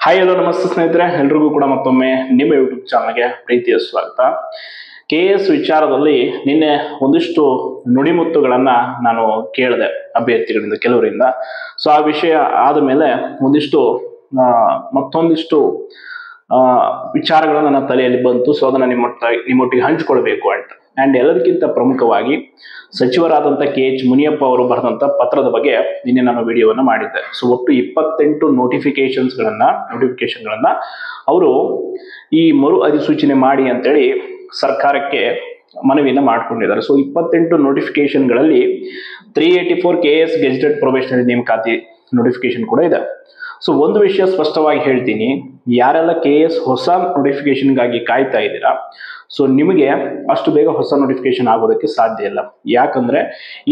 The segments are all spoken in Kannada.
ಹಾಯ್ ಹಲೋ ನಮಸ್ತೆ ಸ್ನೇಹಿತರೆ, ಎಲ್ರಿಗೂ ಕೂಡ ಮತ್ತೊಮ್ಮೆ ನಿಮ್ಮ ಯೂಟ್ಯೂಬ್ ಚಾನಲ್ಗೆ ಪ್ರೀತಿಯ ಸ್ವಾಗತ. KS ವಿಚಾರದಲ್ಲಿ ನಿನ್ನೆ ಒಂದಿಷ್ಟು ನುಡಿಮುತ್ತುಗಳನ್ನ ನಾನು ಕೇಳಿದೆ ಅಭ್ಯರ್ಥಿಗಳಿಂದ, ಕೆಲವರಿಂದ. ಸೊ ಆ ವಿಷಯ ಆದ ಮೇಲೆ ಒಂದಿಷ್ಟು ಮತ್ತೊಂದಿಷ್ಟು ವಿಚಾರಗಳು ನನ್ನ ತಲೆಯಲ್ಲಿ ಬಂತು. ಸೊ ಅದನ್ನ ನಿಮ್ಮೊಟ್ಟಿಗೆ ಹಂಚಿಕೊಳ್ಬೇಕು ಅಂಡ್ ಎಲ್ಲದಕ್ಕಿಂತ ಪ್ರಮುಖವಾಗಿ ಸಚಿವರಾದಂಥ KH ಮುನಿಯಪ್ಪ ಅವರು ಬರೆದಂಥ ಪತ್ರದ ಬಗ್ಗೆ ನಿನ್ನೆ ನಾನು ವಿಡಿಯೋವನ್ನು ಮಾಡಿದ್ದೆ. ಸೊ ಒಟ್ಟು 28 ನೋಟಿಫಿಕೇಶನ್ಗಳನ್ನ ಅವರು ಈ ಮರು ಅಧಿಸೂಚನೆ ಮಾಡಿ ಅಂತೇಳಿ ಸರ್ಕಾರಕ್ಕೆ ಮನವಿಯನ್ನು ಮಾಡ್ಕೊಂಡಿದ್ದಾರೆ. ಸೊ 28 ನೋಟಿಫಿಕೇಶನ್ಗಳಲ್ಲಿ 384 KS ಗೆಜೆಟೆಡ್ ಪ್ರೊಬೇಷನರಿ ನೇಮಕಾತಿ ನೋಟಿಫಿಕೇಶನ್ ಕೂಡ ಇದೆ. ಸೊ ಒಂದು ವಿಷಯ ಸ್ಪಷ್ಟವಾಗಿ ಹೇಳ್ತೀನಿ, ಯಾರೆಲ್ಲ KS ಹೊಸ ನೋಟಿಫಿಕೇಶನ್ಗಾಗಿ ಕಾಯ್ತಾ ಇದ್ದೀರಾ, ಸೊ ನಿಮಗೆ ಅಷ್ಟು ಬೇಗ ಹೊಸ ನೋಟಿಫಿಕೇಶನ್ ಆಗೋದಕ್ಕೆ ಸಾಧ್ಯ ಇಲ್ಲ. ಯಾಕಂದ್ರೆ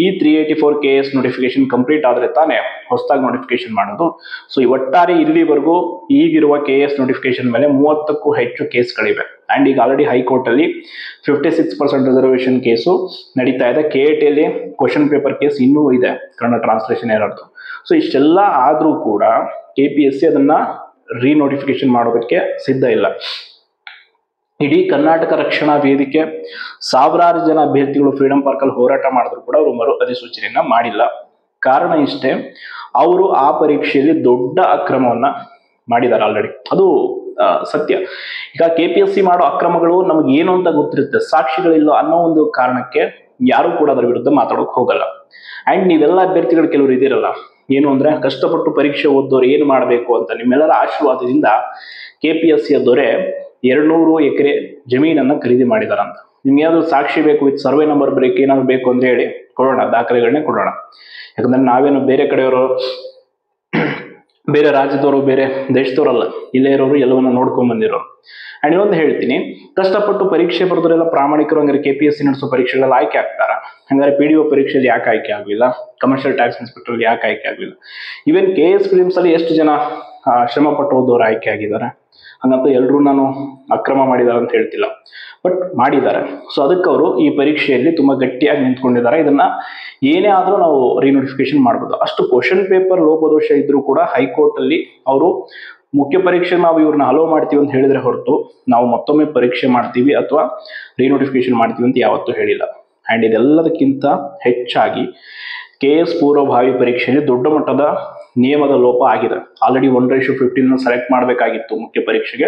ಈ 384 KS ನೋಟಿಫಿಕೇಶನ್ ಕಂಪ್ಲೀಟ್ ಆದ್ರೆ ತಾನೇ ಹೊಸದಾಗಿ ನೋಟಿಫಿಕೇಶನ್ ಮಾಡೋದು. ಸೊ ಒಟ್ಟಾರೆ ಇಲ್ಲಿವರೆಗೂ ಈಗಿರುವ KS ನೋಟಿಫಿಕೇಶನ್ ಮೇಲೆ 30ಕ್ಕೂ ಹೆಚ್ಚು ಕೇಸ್ಗಳಿವೆ. ಅಂಡ್ ಈಗ ಆಲ್ರೆಡಿ ಹೈಕೋರ್ಟ್ ಅಲ್ಲಿ 56% ರಿಸರ್ವೇಶನ್ ಕೇಸು ನಡೀತಾ ಇದೆ. KAT ಅಲ್ಲಿ ಕ್ವಶನ್ ಪೇಪರ್ ಕೇಸ್ ಇನ್ನೂ ಇದೆ, ಕನ್ನಡ ಟ್ರಾನ್ಸ್ಲೇಷನ್ ಎರಡದು. ಸೊ ಇಷ್ಟೆಲ್ಲ ಆದ್ರೂ ಕೂಡ KPSC ಅದನ್ನ ರೀನೋಟಿಫಿಕೇಶನ್ ಮಾಡೋದಕ್ಕೆ ಸಿದ್ಧ ಇಲ್ಲ. ಇಡೀ ಕರ್ನಾಟಕ ರಕ್ಷಣಾ ವೇದಿಕೆ ಸಾವಿರಾರು ಜನ ಅಭ್ಯರ್ಥಿಗಳು ಫ್ರೀಡಂ ಪಾರ್ಕ್ ಅಲ್ಲಿ ಹೋರಾಟ ಮಾಡಿದ್ರು ಕೂಡ ಅವರು ಮರು ಅಧಿಸೂಚನೆಯನ್ನ ಮಾಡಿಲ್ಲ. ಕಾರಣ ಇಷ್ಟೇ, ಅವರು ಆ ಪರೀಕ್ಷೆಯಲ್ಲಿ ದೊಡ್ಡ ಅಕ್ರಮವನ್ನ ಮಾಡಿದ್ದಾರೆ ಆಲ್ರೆಡಿ. ಅದು ಸತ್ಯ. ಈಗ KPSC ಮಾಡೋ ಅಕ್ರಮಗಳು ನಮಗೆ ಏನು ಅಂತ ಗೊತ್ತಿರುತ್ತೆ, ಸಾಕ್ಷಿಗಳಿಲ್ಲ ಅನ್ನೋ ಒಂದು ಕಾರಣಕ್ಕೆ ಯಾರು ಕೂಡ ಅದರ ವಿರುದ್ಧ ಮಾತಾಡೋಕೆ ಹೋಗಲ್ಲ. ಅಂಡ್ ನೀವೆಲ್ಲ ಅಭ್ಯರ್ಥಿಗಳು ಕೆಲವರು ಇದಿರಲ್ಲ, ಏನು ಅಂದ್ರೆ ಕಷ್ಟಪಟ್ಟು ಪರೀಕ್ಷೆ ಓದೋರು ಏನು ಮಾಡಬೇಕು ಅಂತ ನಿಮ್ಮೆಲ್ಲರ ಆಶೀರ್ವಾದದಿಂದ KPSC ದೊರೆ 200 ಎಕರೆ ಜಮೀನನ್ನ ಖರೀದಿ ಮಾಡಿದಾರಂತ. ನಿಮ್ಗೆ ಏನಾದ್ರು ಸಾಕ್ಷಿ ಬೇಕು, ವಿತ್ ಸರ್ವೆ ನಂಬರ್ ಬೇಕು, ಏನಾದ್ರು ಬೇಕು ಅಂದ್ರೆ ಹೇಳಿ, ಕೊಡೋಣ, ದಾಖಲೆಗಳನ್ನೇ ಕೊಡೋಣ. ಯಾಕಂದ್ರೆ ನಾವೇನು ಬೇರೆ ಕಡೆಯವರು, ಬೇರೆ ರಾಜ್ಯದವರು, ಬೇರೆ ದೇಶದವರಲ್ಲ, ಇಲ್ಲೇ ಇರೋರು, ಎಲ್ಲವನ್ನ ನೋಡ್ಕೊಂಡ್ ಬಂದಿರೋರು. ಅಂಡ್ ಇನ್ನೊಂದು ಹೇಳ್ತೀನಿ, ಕಷ್ಟಪಟ್ಟು ಪರೀಕ್ಷೆ ಬರೆದ್ರೆಲ್ಲ ಪ್ರಾಮಾಣಿಕರು ಹಂಗಾರೆ KPSC ನಡೆಸೋ ಪರೀಕ್ಷೆಗಳಲ್ಲಿ ಆಯ್ಕೆ ಆಗ್ತಾರ? ಹಂಗಾರೆ PDO ಪರೀಕ್ಷೆಯಲ್ಲಿ ಯಾಕೆ ಆಯ್ಕೆ ಆಗಲಿಲ್ಲ? ಕಮರ್ಷಿಯಲ್ ಟ್ಯಾಕ್ಸ್ ಇನ್ಸ್ಪೆಕ್ಟರ್ ಯಾಕೆ ಆಯ್ಕೆ ಆಗಲಿಲ್ಲ? ಈವನ್ KS ಫಿಲಿಮ್ಸ್ ಅಲ್ಲಿ ಎಷ್ಟು ಜನ ಶ್ರಮ ಪಟ್ಟು ಓದೋರು ಆಯ್ಕೆ ಆಗಿದ್ದಾರೆ? ಹಂಗಂತ ಎಲ್ಲರೂ ನಾನು ಅಕ್ರಮ ಮಾಡಿದ್ದಾರೆ ಅಂತ ಹೇಳ್ತಿಲ್ಲ, ಬಟ್ ಮಾಡಿದ್ದಾರೆ. ಸೊ ಅದಕ್ಕೆ ಅವರು ಈ ಪರೀಕ್ಷೆಯಲ್ಲಿ ತುಂಬಾ ಗಟ್ಟಿಯಾಗಿ ನಿಂತ್ಕೊಂಡಿದ್ದಾರೆ. ಇದನ್ನ ಏನೇ ಆದ್ರೂ ನಾವು ರೀನೋಟಿಫಿಕೇಶನ್ ಮಾಡ್ಬೋದು. ಅಷ್ಟು ಕ್ವಶನ್ ಪೇಪರ್ ಲೋಪದೋಷ ಇದ್ರೂ ಕೂಡ ಹೈಕೋರ್ಟ್ ಅಲ್ಲಿ ಅವರು ಮುಖ್ಯ ಪರೀಕ್ಷೆ ನಾವು ಇವ್ರನ್ನ ಹಲೋ ಮಾಡ್ತೀವಿ ಅಂತ ಹೇಳಿದ್ರೆ ಹೊರತು ನಾವು ಮತ್ತೊಮ್ಮೆ ಪರೀಕ್ಷೆ ಮಾಡ್ತೀವಿ ಅಥವಾ ರೀನೋಟಿಫಿಕೇಶನ್ ಮಾಡ್ತೀವಿ ಅಂತ ಯಾವತ್ತೂ ಹೇಳಿಲ್ಲ. ಅಂಡ್ ಇದೆಲ್ಲದಕ್ಕಿಂತ ಹೆಚ್ಚಾಗಿ KS ಪೂರ್ವಭಾವಿ ಪರೀಕ್ಷೆಯಲ್ಲಿ ದೊಡ್ಡ ಮಟ್ಟದ ನಿಯಮದ ಲೋಪ ಆಗಿದೆ. ಆಲ್ರೆಡಿ 1:15 ಸೆಲೆಕ್ಟ್ ಮಾಡಬೇಕಾಗಿತ್ತು ಮುಖ್ಯ ಪರೀಕ್ಷೆಗೆ,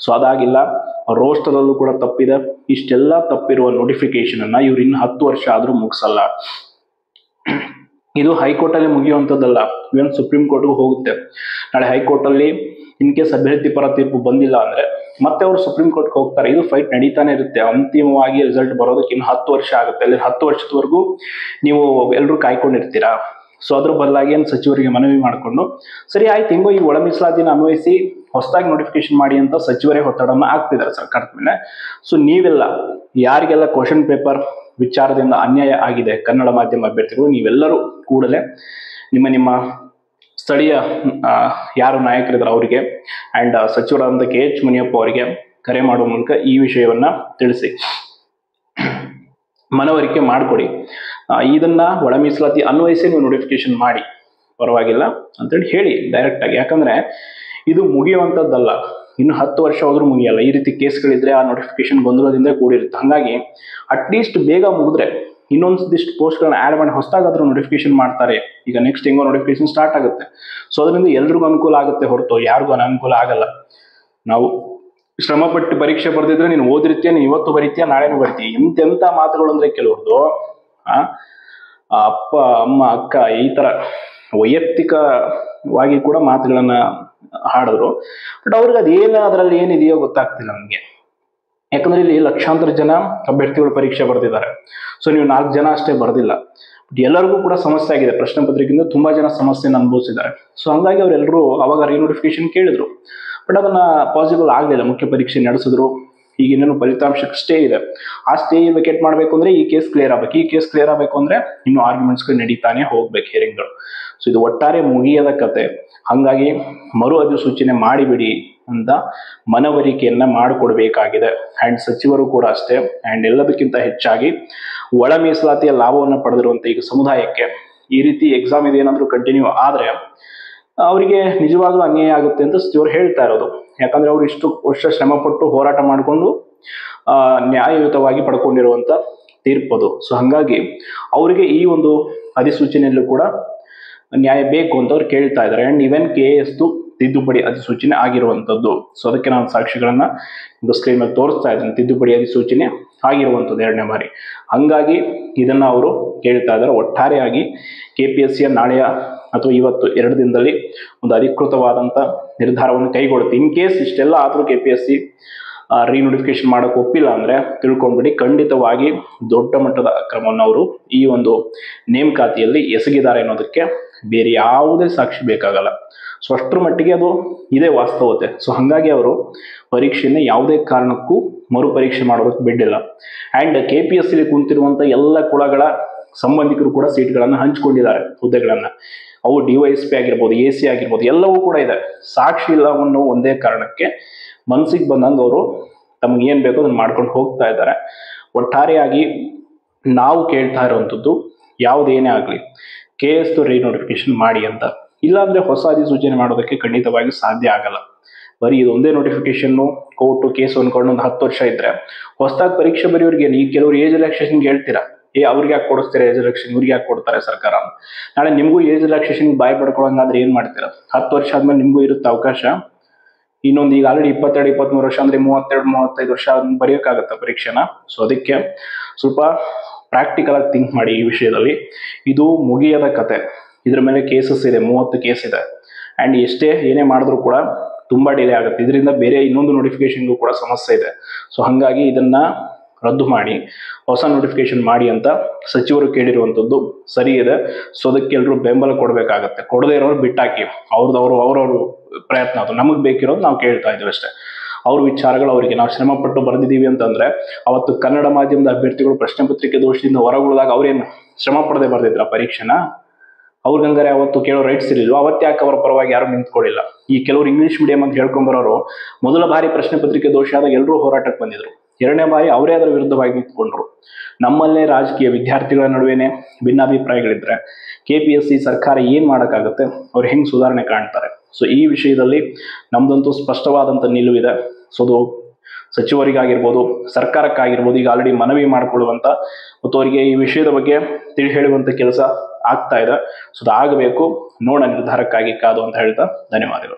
ಸೊ ಅದಾಗಿಲ್ಲ. ರೋಸ್ಟರ್ ಅಲ್ಲೂ ಕೂಡ ತಪ್ಪಿದೆ. ಇಷ್ಟೆಲ್ಲ ತಪ್ಪಿರುವ ನೋಟಿಫಿಕೇಶನ್ ಅನ್ನ ಇವ್ರು ಇನ್ನು 10 ವರ್ಷ ಆದ್ರೂ ಮುಗಿಸಲ್ಲ. ಇದು ಹೈಕೋರ್ಟ್ ಅಲ್ಲಿ ಮುಗಿಯುವಂಥದ್ದಲ್ಲ, ಇವನ್ ಸುಪ್ರೀಂ ಕೋರ್ಟ್ಗೂ ಹೋಗುತ್ತೆ. ನಾಳೆ ಹೈಕೋರ್ಟ್ ಅಲ್ಲಿ ಇನ್ ಕೇಸ್ ಅಭ್ಯರ್ಥಿ ಪರ ತೀರ್ಪು ಬಂದಿಲ್ಲ ಅಂದ್ರೆ ಮತ್ತೆ ಅವರು ಸುಪ್ರೀಂ ಕೋರ್ಟ್ಗೆ ಹೋಗ್ತಾರೆ. ಇದು ಫೈಟ್ ನಡೀತಾನೆ ಇರುತ್ತೆ. ಅಂತಿಮವಾಗಿ ರಿಸಲ್ಟ್ ಬರೋದಕ್ಕೆ ಇನ್ನು 10 ವರ್ಷ ಆಗುತ್ತೆ. ಅಲ್ಲಿ 10 ವರ್ಷದವರೆಗೂ ನೀವು ಎಲ್ಲರೂ ಕಾಯ್ಕೊಂಡಿರ್ತೀರಾ. ಸೊ ಅದ್ರ ಬದಲಾಗಿ ಏನು ಸಚಿವರಿಗೆ ಮನವಿ ಮಾಡಿಕೊಂಡು, ಸರಿ ಆಯ್ತು, ಹಿಂಗೋ ಈ ಒಳ ಮೀಸಲಾತಿನ ಅನ್ವಯಿಸಿ ಹೊಸದಾಗಿ ನೋಟಿಫಿಕೇಶನ್ ಮಾಡಿ ಅಂತ ಸಚಿವರೇ ಒತ್ತಡವನ್ನು ಹಾಕ್ತಿದ್ದಾರೆ ಸರ್ಕಾರದ ಮೇಲೆ. ಸೊ ನೀವೆಲ್ಲ ಯಾರಿಗೆಲ್ಲ ಕ್ವಶನ್ ಪೇಪರ್ ವಿಚಾರದಿಂದ ಅನ್ಯಾಯ ಆಗಿದೆ, ಕನ್ನಡ ಮಾಧ್ಯಮ ಅಭ್ಯರ್ಥಿಗಳು, ನೀವೆಲ್ಲರೂ ಕೂಡಲೇ ನಿಮ್ಮ ಸ್ಥಳೀಯ ಯಾರು ನಾಯಕರಿದ್ದಾರೆ ಅವರಿಗೆ ಅಂಡ್ ಸಚಿವರಾದಂಥ KH ಮುನಿಯಪ್ಪ ಅವರಿಗೆ ಕರೆ ಮಾಡುವ ಮೂಲಕ ಈ ವಿಷಯವನ್ನ ತಿಳಿಸಿ, ಮನವರಿಕೆ ಮಾಡಿಕೊಡಿ. ಇದನ್ನ ಒಳ ಮೀಸಲಾತಿ ಅನ್ವಯಿಸಿ ನೀವು ನೋಟಿಫಿಕೇಶನ್ ಮಾಡಿ, ಪರವಾಗಿಲ್ಲ ಅಂತೇಳಿ ಹೇಳಿ ಡೈರೆಕ್ಟ್ ಆಗಿ. ಯಾಕಂದ್ರೆ ಇದು ಮುಗಿಯುವಂಥದ್ದಲ್ಲ, ಇನ್ನು 10 ವರ್ಷ ಹೋದ್ರೂ ಮುಗಿಯಲ್ಲ. ಈ ರೀತಿ ಕೇಸ್ಗಳಿದ್ರೆ ಆ ನೋಟಿಫಿಕೇಶನ್ ಗೊಂದಲದಿಂದ ಕೂಡಿರುತ್ತೆ. ಹಾಗಾಗಿ ಅಟ್ಲೀಸ್ಟ್ ಬೇಗ ಮುಗಿದ್ರೆ ಇನ್ನೊಂದಿಷ್ಟು ಪೋಸ್ಟ್ಗಳನ್ನ ಆ್ಯಡ್ ಮಾಡಿ ಹೊಸದಾಗಾದ್ರೂ ನೋಟಿಫಿಕೇಶನ್ ಮಾಡ್ತಾರೆ. ಈಗ ನೆಕ್ಸ್ಟ್ ಹೆಂಗೋ ನೋಟಿಫಿಕೇಶನ್ ಸ್ಟಾರ್ಟ್ ಆಗುತ್ತೆ. ಸೊ ಅದರಿಂದ ಎಲ್ರಿಗೂ ಅನುಕೂಲ ಆಗುತ್ತೆ ಹೊರತು ಯಾರಿಗೂ ಅನಾನುಕೂಲ ಆಗಲ್ಲ. ನಾವು ಶ್ರಮಪಟ್ಟು ಪರೀಕ್ಷೆ ಬರೆದಿದ್ರೆ ನೀನು ಓದಿರ್ತೀಯ, ನೀನು ಇವತ್ತು ಬರೀತೀಯ, ನಾಳೆನೂ ಬರೀತೀಯ. ಎಂತೆಂಥ ಮಾತುಗಳು ಅಂದ್ರೆ ಕೆಲವ್ರದ್ದು, ಅಪ್ಪ ಅಮ್ಮ ಅಕ್ಕ ಈ ತರ ವೈಯಕ್ತಿಕವಾಗಿ ಕೂಡ ಮಾತುಗಳನ್ನ ಹಾಡಿದ್ರು. ಬಟ್ ಅವ್ರಿಗೆ ಅದೇನು ಅದರಲ್ಲಿ ಏನಿದೆಯೋ ಗೊತ್ತಾಗ್ತಿಲ್ಲ ನನಗೆ. ಯಾಕಂದ್ರೆ ಇಲ್ಲಿ ಲಕ್ಷಾಂತರ ಜನ ಅಭ್ಯರ್ಥಿಗಳು ಪರೀಕ್ಷೆ ಬರೆದಿದ್ದಾರೆ. ಸೊ ನೀವು 4 ಜನ ಅಷ್ಟೇ ಬರೆದಿಲ್ಲ, ಬಟ್ ಎಲ್ಲರಿಗೂ ಕೂಡ ಸಮಸ್ಯೆ ಆಗಿದೆ. ಪ್ರಶ್ನೆ ಪತ್ರಿಕೆಯಿಂದ ತುಂಬಾ ಜನ ಸಮಸ್ಯೆನ ಅನುಭವಿಸಿದ್ದಾರೆ. ಸೊ ಹಂಗಾಗಿ ಅವರೆಲ್ಲರೂ ಅವಾಗ ರೀನೋಟಿಫಿಕೇಶನ್ ಕೇಳಿದ್ರು, ಬಟ್ ಅದನ್ನ ಪಾಸಿಬಲ್ ಆಗಲಿಲ್ಲ. ಮುಖ್ಯ ಪರೀಕ್ಷೆ ನಡೆಸಿದ್ರು. ಈಗ ಇನ್ನೇನು ಫಲಿತಾಂಶಕ್ಕೆ ಸ್ಟೇ ಇದೆ. ಆ ಸ್ಟೇ ವೆಕೇಟ್ ಮಾಡಬೇಕು ಅಂದ್ರೆ ಈ ಕೇಸ್ ಕ್ಲಿಯರ್ ಆಗ್ಬೇಕು. ಈ ಕೇಸ್ ಕ್ಲಿಯರ್ ಆಗಬೇಕು ಅಂದ್ರೆ ಇನ್ನು ಆರ್ಗ್ಯುಮೆಂಟ್ಸ್ಗಳು ನಡೀತಾನೆ ಹೋಗ್ಬೇಕು, ಹಿಯರಿಂಗ್ಗಳು. ಸೊ ಇದು ಒಟ್ಟಾರೆ ಮುಗಿಯದ ಕತೆ. ಹಂಗಾಗಿ ಮರು ಅಧಿಸೂಚನೆ ಮಾಡಿಬಿಡಿ ಅಂತ ಮನವರಿಕೆಯನ್ನ ಮಾಡಿಕೊಡ್ಬೇಕಾಗಿದೆ. ಅಂಡ್ ಸಚಿವರು ಕೂಡ ಅಷ್ಟೇ. ಅಂಡ್ ಎಲ್ಲದಕ್ಕಿಂತ ಹೆಚ್ಚಾಗಿ ಒಳ ಮೀಸಲಾತಿಯ ಲಾಭವನ್ನು ಪಡೆದಿರುವಂತ ಈಗ ಸಮುದಾಯಕ್ಕೆ ಈ ರೀತಿ ಎಕ್ಸಾಮ್ ಇದೇನಾದ್ರೂ ಕಂಟಿನ್ಯೂ ಆದ್ರೆ ಅವರಿಗೆ ನಿಜವಾಗ್ಲೂ ಅನ್ಯಾಯ ಆಗುತ್ತೆ ಅಂತ ಸಚಿವರು ಹೇಳ್ತಾ ಇರೋದು. ಯಾಕಂದ್ರೆ ಅವರು ಇಷ್ಟು ವರ್ಷ ಶ್ರಮಪಟ್ಟು ಹೋರಾಟ ಮಾಡಿಕೊಂಡು ನ್ಯಾಯಯುತವಾಗಿ ಪಡ್ಕೊಂಡಿರುವಂತ ತೀರ್ಪದು. ಸೊ ಹಂಗಾಗಿ ಅವರಿಗೆ ಈ ಒಂದು ಅಧಿಸೂಚನೆಯಲ್ಲೂ ಕೂಡ ನ್ಯಾಯ ಬೇಕು ಅಂತ ಅವ್ರು ಕೇಳ್ತಾ ಇದ್ದಾರೆ. ಅಂಡ್ ಈವನ್ KS ತಿದ್ದುಪಡಿ ಅಧಿಸೂಚನೆ ಆಗಿರುವಂತದ್ದು. ಸೊ ಅದಕ್ಕೆ ನಾನು ಸಾಕ್ಷಿಗಳನ್ನ ಸ್ಕ್ರೀನ್ ಮೇಲೆ ತೋರಿಸ್ತಾ ಇದ್ದೇನೆ. ತಿದ್ದುಪಡಿ ಅಧಿಸೂಚನೆ ಆಗಿರುವಂಥದ್ದು 2ನೇ ಬಾರಿ. ಹಂಗಾಗಿ ಇದನ್ನ ಅವರು ಕೇಳ್ತಾ ಇದ್ದಾರೆ. ಒಟ್ಟಾರೆಯಾಗಿ KPSC ನಾಳೆಯ ಅಥವಾ ಇವತ್ತು 2 ದಿನದಲ್ಲಿ ಒಂದು ಅಧಿಕೃತವಾದಂತ ನಿರ್ಧಾರವನ್ನು ಕೈಗೊಳ್ಳುತ್ತೆ. ಇನ್ ಕೇಸ್ ಇಷ್ಟೆಲ್ಲ ಆದ್ರೂ KPSC ರೀನೋಟಿಫಿಕೇಶನ್ ಮಾಡಕ್ಕೆ ಒಪ್ಪಿಲ್ಲ ಅಂದ್ರೆ ತಿಳ್ಕೊಂಡ್ಬಿಡಿ, ಖಂಡಿತವಾಗಿ ದೊಡ್ಡ ಮಟ್ಟದ ಅಕ್ರಮವನ್ನು ಅವರು ಈ ಒಂದು ನೇಮಕಾತಿಯಲ್ಲಿ ಎಸಗಿದ್ದಾರೆ ಅನ್ನೋದಕ್ಕೆ ಬೇರೆ ಯಾವುದೇ ಸಾಕ್ಷಿ ಬೇಕಾಗಲ್ಲ. ಸೊ ಅಷ್ಟರ ಮಟ್ಟಿಗೆ ಅದು ಇದೇ ವಾಸ್ತವತೆ. ಸೊ ಹಂಗಾಗಿ ಅವರು ಪರೀಕ್ಷೆಯನ್ನು ಯಾವುದೇ ಕಾರಣಕ್ಕೂ ಮರುಪರೀಕ್ಷೆ ಮಾಡೋದಕ್ಕೆ ಬಿಡ್ಡಿಲ್ಲ. ಅಂಡ್ KPSC ಕುಂತಿರುವಂತ ಎಲ್ಲ ಕುಳಗಳ ಸಂಬಂಧಿಕರು ಕೂಡ ಸೀಟ್ಗಳನ್ನು ಹಂಚಿಕೊಂಡಿದ್ದಾರೆ, ಹುದ್ದೆಗಳನ್ನ. ಅವು DYSP ಆಗಿರ್ಬೋದು, AC ಆಗಿರ್ಬೋದು, ಎಲ್ಲವೂ ಕೂಡ ಇದೆ. ಸಾಕ್ಷಿ ಇಲ್ಲ ಅನ್ನೋ ಒಂದೇ ಕಾರಣಕ್ಕೆ ಮನಸ್ಸಿಗೆ ಬಂದಂಗೆ ಅವರು ತಮ್ಗೆ ಏನ್ ಬೇಕೋ ಅದನ್ನ ಮಾಡ್ಕೊಂಡು ಹೋಗ್ತಾ ಇದ್ದಾರೆ. ಒಟ್ಟಾರೆಯಾಗಿ ನಾವು ಕೇಳ್ತಾ ಇರುವಂಥದ್ದು ಯಾವುದೇನೇ ಆಗಲಿ KS ರೀನೋಟಿಫಿಕೇಶನ್ ಮಾಡಿ ಅಂತ. ಇಲ್ಲಾಂದ್ರೆ ಹೊಸ ಅಧಿಸೂಚನೆ ಮಾಡೋದಕ್ಕೆ ಖಂಡಿತವಾಗಿ ಸಾಧ್ಯ ಆಗಲ್ಲ. ಬರೀ ಇದೊಂದೇ ನೋಟಿಫಿಕೇಶನ್ ಕೋರ್ಟು ಕೇಸು ಅನ್ಕೊಂಡು ಒಂದು 10 ವರ್ಷ ಇದ್ರೆ ಹೊಸದಾಗಿ ಪರೀಕ್ಷೆ ಬರೆಯೋರಿಗೆ ಈ ಕೆಲವರು ಏಜ್ ರಿಲ್ಯಾಕ್ಸೇಷನ್ಗೆ ಹೇಳ್ತೀರಾ, ಅವ್ರಿಗೆ ಯಾಕೆ ಕೊಡಿಸ್ತೀರಾ ಏಜ್ ರಿಲ್ಯಾಕ್ಸೇಷನ್, ಇವ್ರಿಗೆ ಯಾಕೆ ಕೊಡ್ತಾರೆ ಸರ್ಕಾರ? ನಾಳೆ ನಿಮಗೂ ಏಜ್ ರಿಲ್ಯಾಕ್ಸೇಷನ್ ಬಾಯ್ ಪಡ್ಕೊಳ್ಳೋಂಗಾದ್ರೆ ಏನ್ ಮಾಡ್ತೀರಾ? 10 ವರ್ಷ ಆದ್ಮೇಲೆ ನಿಮಗೂ ಇರುತ್ತೆ ಅವಕಾಶ. ಇನ್ನೊಂದು ಈಗ ಆಲ್ರೆಡಿ 22, 23 ವರ್ಷ ಅಂದ್ರೆ 32, 35 ವರ್ಷ ಬರೆಯೋಕ್ಕಾಗತ್ತ ಪರೀಕ್ಷೆನ? ಸೊ ಅದಕ್ಕೆ ಸ್ವಲ್ಪ ಪ್ರಾಕ್ಟಿಕಲ್ ಆಗಿ ಥಿಂಕ್ ಮಾಡಿ ಈ ವಿಷಯದಲ್ಲಿ. ಇದು ಮುಗಿಯದ ಕತೆ. ಇದ್ರ ಮೇಲೆ ಕೇಸಸ್ ಇದೆ, 30 ಕೇಸ್ ಇದೆ. ಅಂಡ್ ಎಷ್ಟೇ ಏನೇ ಮಾಡಿದ್ರು ಕೂಡ ತುಂಬಾ ಡಿಲೇ ಆಗುತ್ತೆ. ಇದರಿಂದ ಬೇರೆ ಇನ್ನೊಂದು ನೋಟಿಫಿಕೇಶನ್ಗೂ ಕೂಡ ಸಮಸ್ಯೆ ಇದೆ. ಸೊ ಹಂಗಾಗಿ ಇದನ್ನ ರದ್ದು ಮಾಡಿ ಹೊಸ ನೋಟಿಫಿಕೇಶನ್ ಮಾಡಿ ಅಂತ ಸಚಿವರು ಕೇಳಿರುವಂಥದ್ದು ಸರಿ ಇದೆ. ಸೊ ಅದಕ್ಕೆ ಎಲ್ಲರೂ ಬೆಂಬಲ ಕೊಡಬೇಕಾಗತ್ತೆ. ಕೊಡದೇ ಇರೋರು ಬಿಟ್ಟಾಕಿ, ಅವ್ರವ್ರ ಪ್ರಯತ್ನ. ಅದು ನಮಗೆ ಬೇಕಿರೋದು ನಾವು ಕೇಳ್ತಾ ಇದ್ದೀವಿ ಅಷ್ಟೇ. ಅವ್ರ ವಿಚಾರಗಳು ಅವರಿಗೆ, ನಾವು ಶ್ರಮಪಟ್ಟು ಬರೆದಿದ್ದೀವಿ ಅಂತಂದ್ರೆ ಅವತ್ತು ಕನ್ನಡ ಮಾಧ್ಯಮದ ಅಭ್ಯರ್ಥಿಗಳು ಪ್ರಶ್ನೆ ಪತ್ರಿಕೆ ದೋಷದಿಂದ ಹೊರಗುಳಿದಾಗ ಅವ್ರೇನು ಶ್ರಮ ಪಡದೆ ಬರ್ದಿದ್ರ ಪರೀಕ್ಷೆನ? ಅವ್ರಿಗಂಗಾರೆ ಅವತ್ತು ಕೇಳೋ ರೈಟ್ಸ್ ಇರಲಿಲ್ಲ. ಅವತ್ತ್ಯಾಕೆ ಅವರ ಪರವಾಗಿ ಯಾರು ನಿಂತ್ಕೊಳ್ಳಿಲ್ಲ? ಈ ಕೆಲವರು ಇಂಗ್ಲಿಷ್ ಮೀಡಿಯಂ ಅಂತ ಹೇಳ್ಕೊಂಬರೋರು ಮೊದಲ ಬಾರಿ ಪ್ರಶ್ನೆ ಪತ್ರಿಕೆ ದೋಷ ಆದಾಗ ಎಲ್ಲರೂ ಹೋರಾಟಕ್ಕೆ ಬಂದಿದ್ರು. 2ನೇ ಬಾರಿ ಅವರೇ ಅದರ ವಿರುದ್ಧವಾಗಿ ನಿಂತ್ಕೊಂಡ್ರು. ನಮ್ಮಲ್ಲೇ ರಾಜಕೀಯ ವಿದ್ಯಾರ್ಥಿಗಳ ನಡುವೆನೆ ಭಿನ್ನಾಭಿಪ್ರಾಯಗಳಿದ್ರೆ KPSC ಸರ್ಕಾರ ಏನ್ ಮಾಡಕ್ಕಾಗತ್ತೆ? ಅವ್ರು ಹೆಂಗ್ ಸುಧಾರಣೆ ಕಾಣ್ತಾರೆ? ಸೊ ಈ ವಿಷಯದಲ್ಲಿ ನಮ್ದಂತೂ ಸ್ಪಷ್ಟವಾದಂತ ನಿಲುವಿದೆ. ಸೊ ಅದು ಸಚಿವರಿಗಾಗಿರ್ಬೋದು, ಸರ್ಕಾರಕ್ಕಾಗಿರ್ಬೋದು ಈಗ ಆಲ್ರೆಡಿ ಮನವಿ ಮಾಡಿಕೊಳ್ಳುವಂತ ಮತ್ತು ಅವರಿಗೆ ಈ ವಿಷಯದ ಬಗ್ಗೆ ತಿಳಿ ಹೇಳುವಂತ ಕೆಲಸ ಆಗ್ತಾ ಇದೆ. ಸೊ ಅದಾಗಬೇಕು. ನೋಡ ನಿರ್ಧಾರಕ್ಕಾಗಿ ಕಾದು ಅಂತ ಹೇಳ್ತಾ ಧನ್ಯವಾದಗಳು.